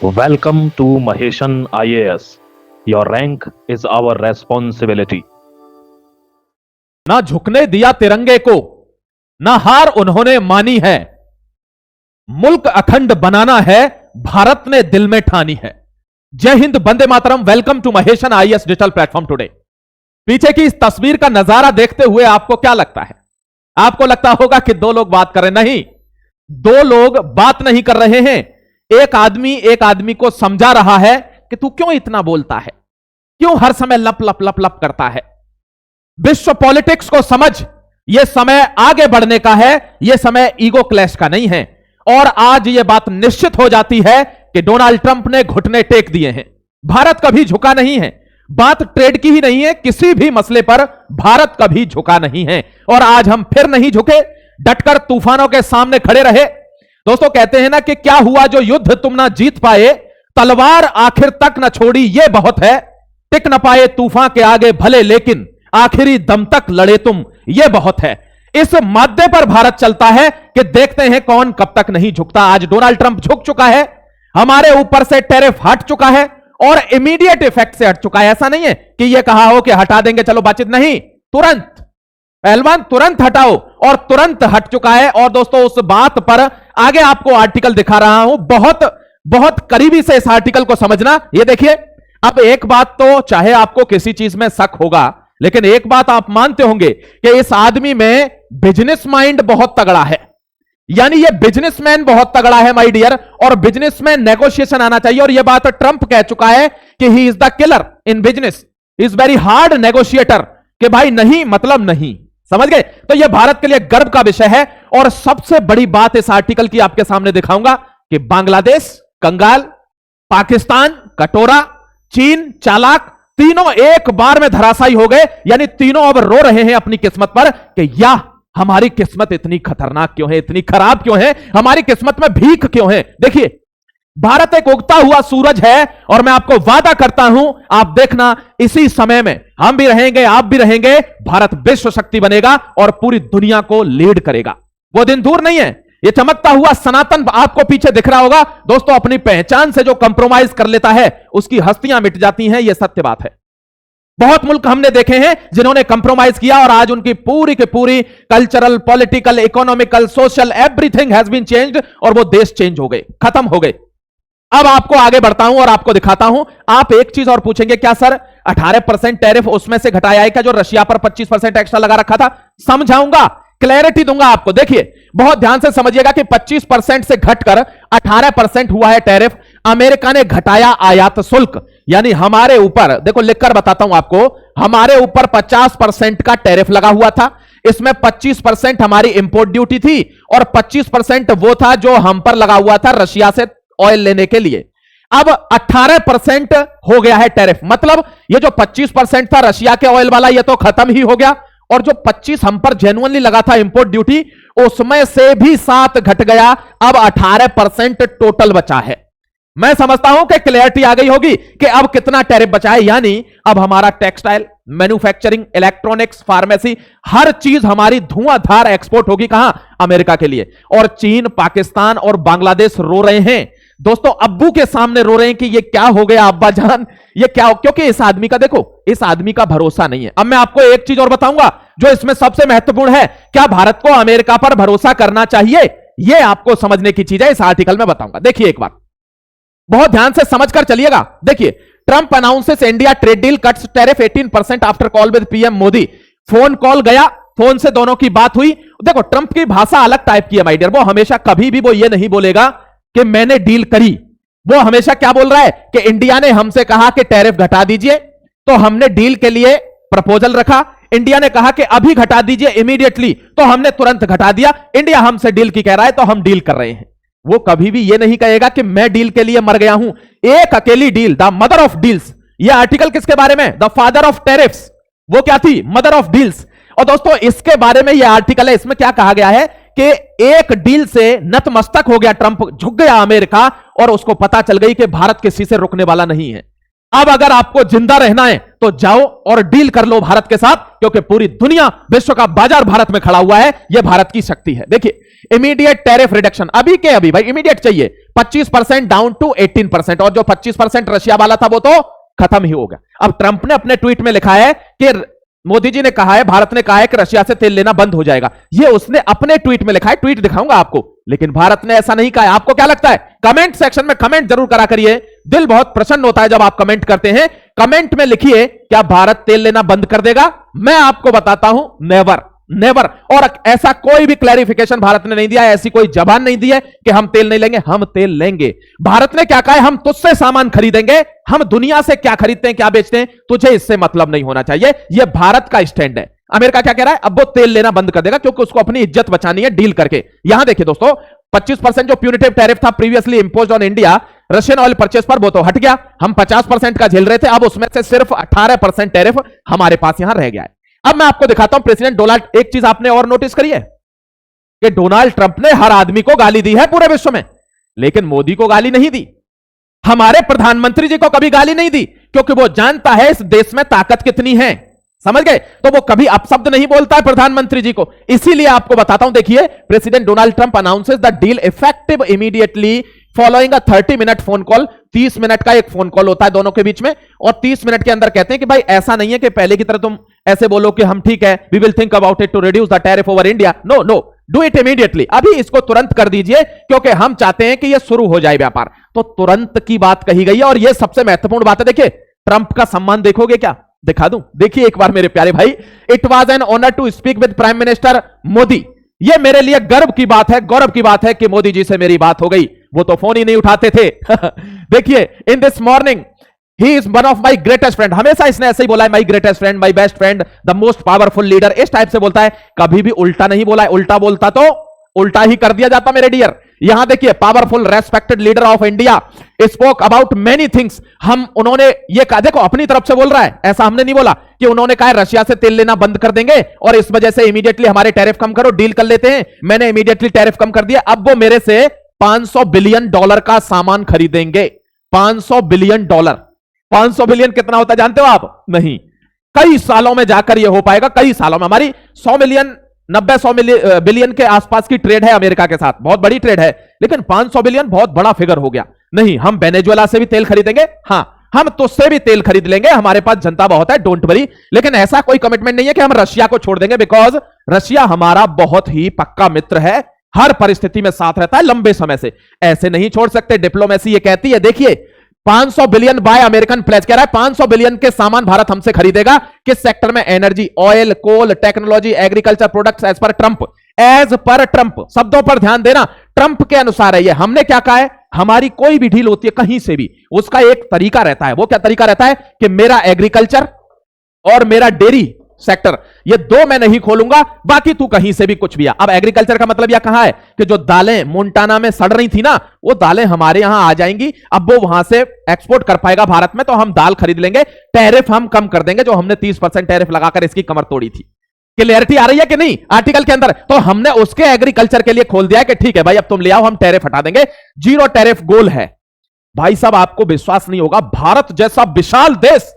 Welcome to Maheshan IAS. Your rank is our responsibility. ना झुकने दिया तिरंगे को, ना हार उन्होंने मानी है। मुल्क अखंड बनाना है, भारत ने दिल में ठानी है। जय हिंद, वंदे मातरम। Welcome to Maheshan IAS digital platform today. पीछे की इस तस्वीर का नजारा देखते हुए आपको क्या लगता है? आपको लगता होगा कि दो लोग बात कर रहे हैं। नहीं, दो लोग बात नहीं कर रहे हैं। एक आदमी को समझा रहा है कि तू क्यों इतना बोलता है, क्यों हर समय लप लप लप लप करता है। विश्व पॉलिटिक्स को समझ, यह समय आगे बढ़ने का है, यह समय ईगो क्लैश का नहीं है। और आज यह बात निश्चित हो जाती है कि डोनाल्ड ट्रंप ने घुटने टेक दिए हैं। भारत कभी झुका नहीं है। बात ट्रेड की ही नहीं है, किसी भी मसले पर भारत कभी झुका नहीं है। और आज हम फिर नहीं झुके, डटकर तूफानों के सामने खड़े रहे। दोस्तों, कहते हैं ना कि क्या हुआ जो युद्ध तुम ना जीत पाए, तलवार आखिर तक न छोड़ी ये बहुत है। टिक न पाए तूफान के आगे भले, लेकिन आखिरी दम तक लड़े तुम ये बहुत है। इस मादे पर भारत चलता है कि देखते हैं कौन कब तक नहीं झुकता। आज डोनाल्ड ट्रंप झुक चुका है, हमारे ऊपर से टैरिफ हट चुका है और इमीडिएट इफेक्ट से हट चुका है। ऐसा नहीं है कि यह कहा हो कि हटा देंगे चलो बातचीत, नहीं, तुरंत पहलवान तुरंत हटाओ, और तुरंत हट चुका है। और दोस्तों, उस बात पर आगे आपको आर्टिकल दिखा रहा हूं, बहुत बहुत करीबी से इस आर्टिकल को समझना। ये देखिए, अब एक बात तो चाहे आपको किसी चीज में शक होगा, लेकिन एक बात आप मानते होंगे कि इस आदमी में बिजनेस माइंड बहुत तगड़ा है। यानी ये बिजनेसमैन बहुत तगड़ा है माय डियर, और बिजनेसमैन नेगोशिएशन आना चाहिए। और यह बात ट्रंप कह चुका है कि he is the killer in business, is very hard negotiator, कि भाई नहीं मतलब नहीं। समझ गए? तो यह भारत के लिए गर्व का विषय है। और सबसे बड़ी बात इस आर्टिकल की आपके सामने दिखाऊंगा कि बांग्लादेश कंगाल, पाकिस्तान कटोरा, चीन चालाक, तीनों एक बार में धराशायी हो गए। यानी तीनों अब रो रहे हैं अपनी किस्मत पर कि या हमारी किस्मत इतनी खतरनाक क्यों है, इतनी खराब क्यों है, हमारी किस्मत में भीख क्यों है। देखिए, भारत एक उगता हुआ सूरज है, और मैं आपको वादा करता हूं, आप देखना इसी समय में हम भी रहेंगे, आप भी रहेंगे, भारत विश्व शक्ति बनेगा और पूरी दुनिया को लीड करेगा। वो दिन दूर नहीं है। ये चमकता हुआ सनातन आपको पीछे दिख रहा होगा। दोस्तों, अपनी पहचान से जो कंप्रोमाइज कर लेता है उसकी हस्तियां मिट जाती हैं, यह सत्य बात है। बहुत मुल्क हमने देखे हैं जिन्होंने कंप्रोमाइज किया और आज उनकी पूरी की पूरी cultural, political, economical, social, everything has been changed, और वो देश चेंज हो गए, खत्म हो गए। अब आपको आगे बढ़ता हूं और आपको दिखाता हूं। आप एक चीज और पूछेंगे, क्या सर 18% टैरिफ उसमें से घटाया है क्या, जो रशिया पर 25% एक्स्ट्रा लगा रखा था? समझाऊंगा, क्लैरिटी दूंगा आपको। देखिए, बहुत ध्यान से समझिएगा कि 25% से घटकर 18% हुआ है टैरिफ। अमेरिका ने घटाया आयात शुल्क, यानी हमारे ऊपर, देखो लिखकर बताता हूं आपको, हमारे ऊपर 50% का टैरिफ लगा हुआ था। इसमें 25% हमारी इंपोर्ट ड्यूटी थी और 25% वो था जो हम पर लगा हुआ था रशिया से ऑयल लेने के लिए। अब 18% हो गया है टैरिफ, मतलब ये जो 25% था रशिया के ऑयल वाला, ये तो खत्म ही हो गया। और जो 25 हम पर जेन्युइनली लगा था इंपोर्ट ड्यूटी, उसमें से भी 7 घट गया। अब 18% टोटल बचा है। मैं समझता हूं कि क्लैरिटी आ गई होगी कि अब कितना टैरिफ बचा है। यानी अब हमारा टेक्सटाइल, मैन्युफैक्चरिंग, इलेक्ट्रॉनिक्स, फार्मेसी, हर चीज हमारी धुआंधार एक्सपोर्ट होगी कहां? अमेरिका के लिए। और चीन, पाकिस्तान और बांग्लादेश रो रहे हैं दोस्तों, अब्बू के सामने रो रहे हैं कि ये क्या हो गया अब्बा जान, ये क्या हो? क्योंकि इस आदमी का, देखो, इस आदमी का भरोसा नहीं है। अब मैं आपको एक चीज और बताऊंगा जो इसमें सबसे महत्वपूर्ण है। क्या भारत को अमेरिका पर भरोसा करना चाहिए? यह आपको समझने की चीज है, इस आर्टिकल में बताऊंगा। देखिए, एक बात बहुत ध्यान से समझकर चलिएगा। देखिए, Trump announces India trade deal cuts tariff 18% after call with PM Modi. Phone call गया, फोन से दोनों की बात हुई। देखो, ट्रंप की भाषा अलग टाइप की है माय डियर। वो हमेशा कभी भी वो ये नहीं बोलेगा कि मैंने डील करी। वो हमेशा क्या बोल रहा है कि इंडिया ने हमसे कहा कि टैरिफ घटा दीजिए, तो हमने डील के लिए प्रपोजल रखा। इंडिया ने कहा कि अभी घटा दीजिए इमीडिएटली, तो हमने तुरंत घटा दिया। इंडिया हमसे डील की कह रहा है, तो हम डील कर रहे हैं। वो कभी भी ये नहीं कहेगा कि मैं डील के लिए मर गया हूं। एक अकेली deal, the mother of deals. ये आर्टिकल किसके बारे में? The father of tariffs. वो क्या थी? Mother of deals. और दोस्तों, इसके बारे में यह आर्टिकल है। इसमें क्या कहा गया है कि एक डील से नतमस्तक हो गया ट्रंप, झुक गया अमेरिका, और उसको पता चल गई कि भारत किसी से रुकने वाला नहीं है। अब अगर आपको जिंदा रहना है तो जाओ और डील कर लो भारत के साथ, क्योंकि पूरी दुनिया, विश्व का बाजार भारत में खड़ा हुआ है। यह भारत की शक्ति है। देखिए, इमीडिएट टैरिफ रिडक्शन, अभी के अभी भाई इमीडिएट चाहिए। 25% डाउन टू 18%, और जो 25% रशिया वाला था वो तो खत्म ही हो गया। अब ट्रंप ने अपने ट्वीट में लिखा है कि मोदी जी ने कहा है, भारत ने कहा है कि रशिया से तेल लेना बंद हो जाएगा। ये उसने अपने ट्वीट में लिखा है, ट्वीट दिखाऊंगा आपको, लेकिन भारत ने ऐसा नहीं कहा है। आपको क्या लगता है? कमेंट सेक्शन में कमेंट जरूर करा करिए, दिल बहुत प्रसन्न होता है जब आप कमेंट करते हैं। कमेंट में लिखिए, क्या भारत तेल लेना बंद कर देगा? मैं आपको बताता हूं, नेवर नेवर। और ऐसा कोई भी क्लैरिफिकेशन भारत ने नहीं दिया है, ऐसी कोई जबान नहीं दी है कि हम तेल नहीं लेंगे। हम तेल लेंगे। भारत ने क्या कहा है? हम तुझसे सामान खरीदेंगे, हम दुनिया से क्या खरीदते हैं, क्या बेचते हैं, तुझे इससे मतलब नहीं होना चाहिए। यह भारत का स्टैंड है। अमेरिका क्या कह रहा है? अब वो तेल लेना बंद कर देगा क्योंकि उसको अपनी इज्जत बचानी है डील करके। यहां देखिए दोस्तों, 25% जो प्यूनिटिव टैरिफ था previously imposed on India Russian oil purchase पर, वो तो हट गया। हम 50% का झेल रहे थे, अब उसमें से सिर्फ 18% टैरिफ हमारे पास यहां रह गया है। अब मैं आपको दिखाता हूं प्रेसिडेंट डोनाल्ड, एक चीज आपने और नोटिस करी है कि डोनाल्ड ट्रंप ने हर आदमी को गाली दी है पूरे विश्व में, लेकिन मोदी को गाली नहीं दी। हमारे प्रधानमंत्री जी को कभी गाली नहीं दी क्योंकि वो जानता है इस देश में ताकत कितनी है। समझ गए? तो वो कभी अपशब्द नहीं बोलता है प्रधानमंत्री जी को। इसीलिए आपको बताता हूं, देखिए, president Donald Trump announces the deal effective immediately following a 30-मिनट फोन कॉल। 30 मिनट का एक फोन कॉल होता है दोनों के बीच में, और 30 मिनट के अंदर कहते हैं कि भाई ऐसा नहीं है कि पहले की तरह तुम ऐसे बोलो कि हम ठीक है, we will think about it to reduce the tariff over India. No no, do it immediately. अभी इसको तुरंत कर दीजिए क्योंकि हम चाहते हैं कि यह शुरू हो जाए व्यापार। तो तुरंत की बात कही गई है, और यह सबसे महत्वपूर्ण बात है। देखिए, ट्रंप का सम्मान देखोगे क्या? दिखा दूं, देखिए एक बार मेरे प्यारे भाई। It was an honour to speak with prime minister Modi. यह मेरे लिए गर्व की बात है, गौरव की बात है कि मोदी जी से मेरी बात हो गई। वो तो फोन ही नहीं उठाते थे। देखिए, in this morning he is one of my greatest friend. हमेशा इसने ऐसे ही बोला है, माई greatest friend, my best friend, the most powerful leader, इस टाइप से बोलता है। कभी भी उल्टा नहीं बोला है। उल्टा बोलता तो उल्टा ही कर दिया जाता मेरे डियर। यहां देखिए, powerful respected leader of India spoke about many things. उन्होंने ये कहा, देखो अपनी तरफ से बोल रहा है, ऐसा हमने नहीं बोला कि उन्होंने कहा रशिया से तेल लेना बंद कर देंगे और इस वजह से इमीडिएटली हमारे टैरिफ कम करो, डील कर लेते हैं। मैंने इमीडिएटली टैरिफ कम कर दिया, अब वो मेरे से $500 बिलियन का सामान खरीदेंगे। $500 बिलियन। 500 बिलियन कितना होता है जानते हो आप? नहीं। कई सालों में जाकर यह हो पाएगा, कई सालों में। हमारी 100 मिलियन 90-100 बिलियन के आसपास की ट्रेड है अमेरिका के साथ, बहुत बड़ी ट्रेड है, लेकिन 500 बिलियन बहुत बड़ा फिगर हो गया। नहीं, हम वेनेजुएला से भी तेल खरीदेंगे, हां हम तुझसे भी तेल खरीद लेंगे, हमारे पास जनता बहुत है, डोंट वरी। लेकिन ऐसा कोई कमिटमेंट नहीं है कि हम रशिया को छोड़ देंगे, बिकॉज रशिया हमारा बहुत ही पक्का मित्र है, हर परिस्थिति में साथ रहता है लंबे समय से। ऐसे नहीं छोड़ सकते। डिप्लोमेसी ये कहती है। देखिए, 500 बिलियन बाय अमेरिकन प्लेज कह रहा है, 500 बिलियन के सामान भारत हमसे खरीदेगा। किस सेक्टर में? Energy, oil, coal, technology, agriculture products, as per Trump. As per Trump, शब्दों पर ध्यान देना, ट्रंप के अनुसार है ये। हमने क्या कहा है? हमारी कोई भी डील होती है कहीं से भी, उसका एक तरीका रहता है। वो क्या तरीका रहता है? कि मेरा एग्रीकल्चर और मेरा डेयरी सेक्टर, ये दो मैं नहीं खोलूंगा, बाकी तू कहीं से भी कुछ भी आ। अब एग्रीकल्चर का मतलब यह कहां है कि जो दालें मोन्टाना में सड़ रही थी ना, वो दालें हमारे यहां आ जाएंगी। अब वो वहां से एक्सपोर्ट कर पाएगा भारत में, तो हम दाल खरीद लेंगे। टैरिफ हम कम कर देंगे, जो हमने 30% टैरिफ लगाकर इसकी कमर तोड़ी थी। क्लियरिटी आ रही है कि नहीं आर्टिकल के अंदर? तो हमने उसके एग्रीकल्चर के लिए खोल दिया कि ठीक है भाई, अब तुम ले आओ, हम टैरिफ हटा देंगे। जीरो टैरिफ गोल है। भाई साहब, आपको विश्वास नहीं होगा, भारत जैसा विशाल देश,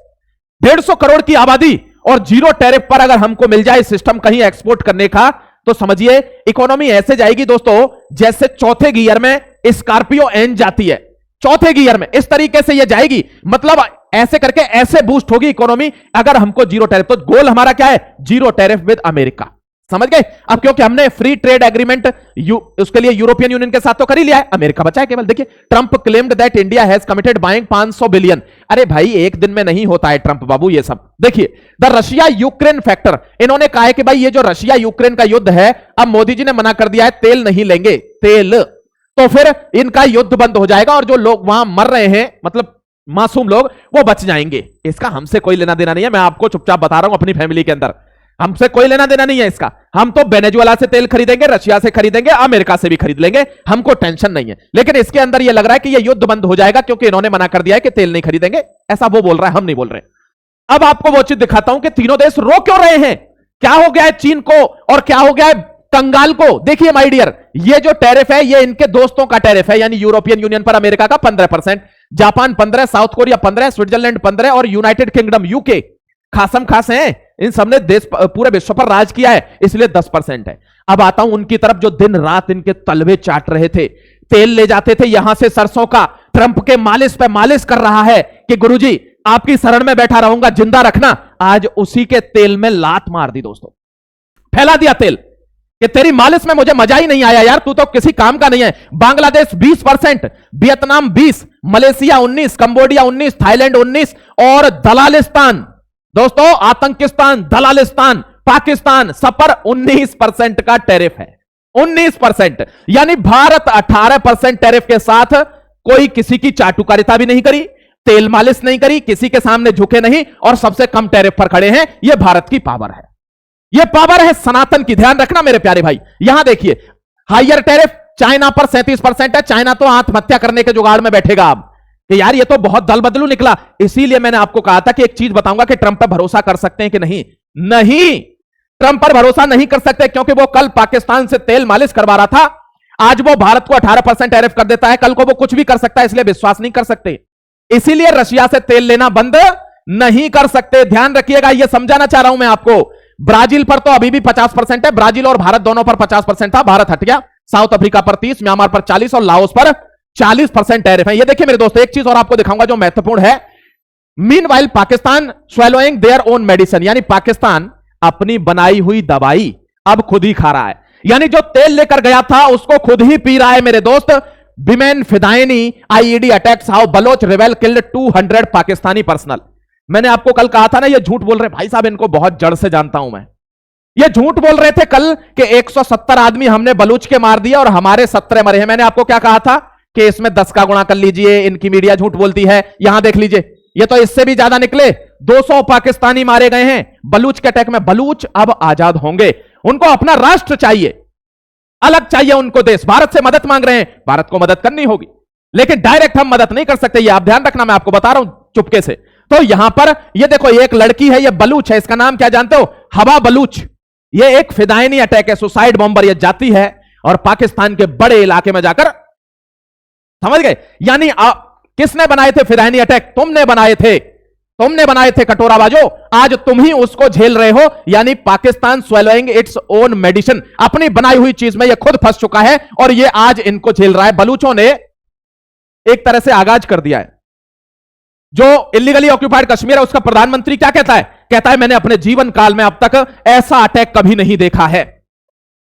150 करोड़ की आबादी, और जीरो टैरिफ पर अगर हमको मिल जाए सिस्टम कहीं एक्सपोर्ट करने का, तो समझिए इकोनॉमी ऐसे जाएगी दोस्तों जैसे चौथे गियर में स्कॉर्पियो एन जाती है। चौथे गियर में इस तरीके से ये जाएगी, मतलब ऐसे करके ऐसे बूस्ट होगी इकोनॉमी अगर हमको जीरो टैरिफ। तो गोल हमारा क्या है? Zero tariff with America. समझ गए? अब क्योंकि हमने फ्री ट्रेड एग्रीमेंट उसके लिए यूरोपियन यूनियन के साथ तो कर ही लिया है, अमेरिका बचा है केवल। देखिए, Trump claimed that India has committed buying 500 billion. अरे भाई, एक दिन में नहीं होता है ट्रंप बाबू ये सब। देखिए, द रशिया यूक्रेन फैक्टर, इन्होंने कहा है कि भाई ये जो रशिया यूक्रेन का युद्ध है, अब मोदी जी ने मना कर दिया है, तेल नहीं लेंगे, तेल, तो फिर इनका युद्ध बंद हो जाएगा और जो लोग वहां मर रहे हैं, मतलब मासूम लोग, वो बच जाएंगे। इसका हमसे कोई लेना देना नहीं है, मैं आपको चुपचाप बता रहा हूं अपनी फैमिली के अंदर, हमसे कोई लेना देना नहीं है इसका। हम तो वेनेजुएला से तेल खरीदेंगे, रशिया से खरीदेंगे, अमेरिका से भी खरीद लेंगे, हमको टेंशन नहीं है। लेकिन इसके अंदर यह लग रहा है कि यह युद्ध बंद हो जाएगा क्योंकि इन्होंने मना कर दिया है कि तेल नहीं खरीदेंगे। ऐसा वो बोल रहा है, हम नहीं बोल रहे। अब आपको वो चीज दिखाता हूं कि तीनों देश रो क्यों रहे हैं। क्या हो गया है चीन को और क्या हो गया है कंगाल को? देखिए माय डियर, ये जो टैरिफ है ये इनके दोस्तों का टैरिफ है, यानी यूरोपियन यूनियन पर अमेरिका का 15%, जापान 15%, साउथ कोरिया 15%, स्विट्जरलैंड 15% और यूनाइटेड किंगडम यूके खासम खास हैं, इन सबने देश पूरे विश्व पर राज किया है, इसलिए 10% है। अब आता हूं उनकी तरफ जो दिन रात इनके तलवे चाट रहे थे। तेल ले जाते थे यहां से सरसों का, ट्रंप के मालिश पे मालिश कर रहा है कि गुरुजी आपकी शरण में बैठा रहूंगा, जिंदा रखना। आज उसी के तेल में लात मार दी दोस्तों, फैला दिया तेल कि तेरी मालिश में मुझे मजा ही नहीं आया यार, तू तो किसी काम का नहीं है। Bangladesh 20%, Vietnam 20, Malaysia 19, Cambodia 19, Thailand 19 और दलालिस्तान दोस्तों, आतंकिस्तान, दलालिस्तान, पाकिस्तान सब पर 19% का टैरिफ है। 19%, यानी भारत 18% टैरिफ के साथ कोई किसी की चाटुकारिता भी नहीं करी, तेल मालिश नहीं करी, किसी के सामने झुके नहीं और सबसे कम टैरिफ पर खड़े हैं। यह भारत की पावर है, यह पावर है सनातन की। ध्यान रखना मेरे प्यारे भाई, यहां देखिए हायर टैरिफ चाइना पर 37% है। चाइना तो आत्महत्या करने के जुगाड़ में बैठेगा अब कि यार ये तो बहुत दल बदलू निकला। इसीलिए मैंने आपको कहा था कि एक चीज बताऊंगा कि ट्रंप पर भरोसा कर सकते हैं कि नहीं। नहीं, ट्रंप पर भरोसा नहीं कर सकते, क्योंकि वो कल पाकिस्तान से तेल मालिश करवा रहा था, आज वो भारत को 18% टैरिफ कर देता है, कल को वो कुछ भी कर सकता है, इसलिए विश्वास नहीं कर सकते। इसीलिए रशिया से तेल लेना बंद नहीं कर सकते। ध्यान रखिएगा, यह समझाना चाह रहा हूं मैं आपको। ब्राजील पर तो अभी भी 50% है, ब्राजील और भारत दोनों पर 50% था, भारत हट गया। साउथ अफ्रीका पर 30, म्यांमार पर 40 और लाओस पर 40% टैरिफ है। ये देखिए मेरे दोस्तों, एक चीज और आपको दिखाऊंगा जो महत्वपूर्ण है। Meanwhile Pakistan swallowing their own medicine, यानी पाकिस्तान अपनी बनाई हुई दवाई अब खुद ही खा रहा है, यानी जो तेल लेकर गया था उसको खुद ही पी रहा है मेरे दोस्त। विमेन फिदायनी IED attacks how Baloch rebel killed 200 Pakistani personnel. मैंने आपको कल कहा था ना, ये झूठ बोल रहे भाई साहब, इनको बहुत जड़ से जानता हूं मैं। ये झूठ बोल रहे थे कल कि 170 आदमी हमने बलूच के मार दिया और हमारे 17 मरे हैं। मैंने आपको क्या कहा था कि इसमें 10 का गुणा कर लीजिए, इनकी मीडिया झूठ बोलती है। यहां देख लीजिए, ये तो इससे भी ज्यादा निकले। 200 पाकिस्तानी मारे गए हैं बलूच के अटैक में। बलूच अब आजाद होंगे, उनको अपना राष्ट्र चाहिए, अलग चाहिए उनको देश। भारत से मदद मांग रहे हैं, भारत को मदद करनी होगी, लेकिन डायरेक्ट हम मदद नहीं कर सकते। ये आप ध्यान रखना, मैं आपको बता रहा हूं चुपके से। तो यहां पर ये देखो, एक लड़की है, ये बलूच है, इसका नाम क्या जानते हो? हवा बलूच। ये एक फिदायनी अटैक है, सुसाइड बॉम्बर ये जाती है और पाकिस्तान के बड़े इलाके में जाकर, समझ गए, यानी किसने बनाए थे फिदायनी अटैक? तुमने बनाए थे, तुमने बनाए थे कटोराबाजो। आज तुम ही उसको झेल रहे हो, यानी Pakistan swallowing its own medicine, अपनी बनाई हुई चीज में ये खुद फंस चुका है और ये आज इनको झेल रहा है। बलूचों ने एक तरह से आगाज कर दिया है। जो इलीगली ऑक्यूपाइड कश्मीर है उसका प्रधानमंत्री क्या कहता है? कहता है मैंने अपने जीवन काल में अब तक ऐसा अटैक कभी नहीं देखा है।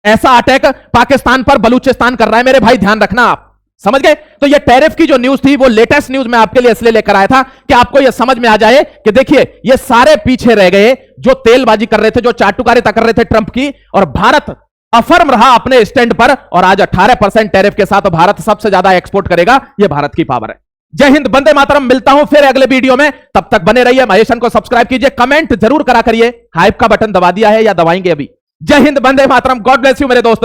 ऐसा अटैक पाकिस्तान पर बलूचिस्तान कर रहा है मेरे भाई, ध्यान रखना आप, समझ गए? तो ये टैरिफ की जो न्यूज थी वो लेटेस्ट न्यूज मैं आपके लिए इसलिए लेकर आया था कि आपको ये समझ में आ जाए कि देखिए ये सारे पीछे रह गए जो तेलबाजी कर रहे थे, जो चाटुकारिता कर रहे थे ट्रंप की, और भारत अफर्म रहा अपने स्टैंड पर और आज 18% टैरिफ के साथ भारत सबसे ज्यादा एक्सपोर्ट करेगा। यह भारत की पावर है। जय हिंद, वंदे मातरम। मिलता हूं फिर अगले वीडियो में, तब तक बने रहिए। महेशन को सब्सक्राइब कीजिए, कमेंट जरूर करा करिए। हाइप का बटन दबा दिया है या दबाएंगे अभी? जय हिंद, वंदे मातरम। गॉड ब्लेस यू मेरे दोस्त।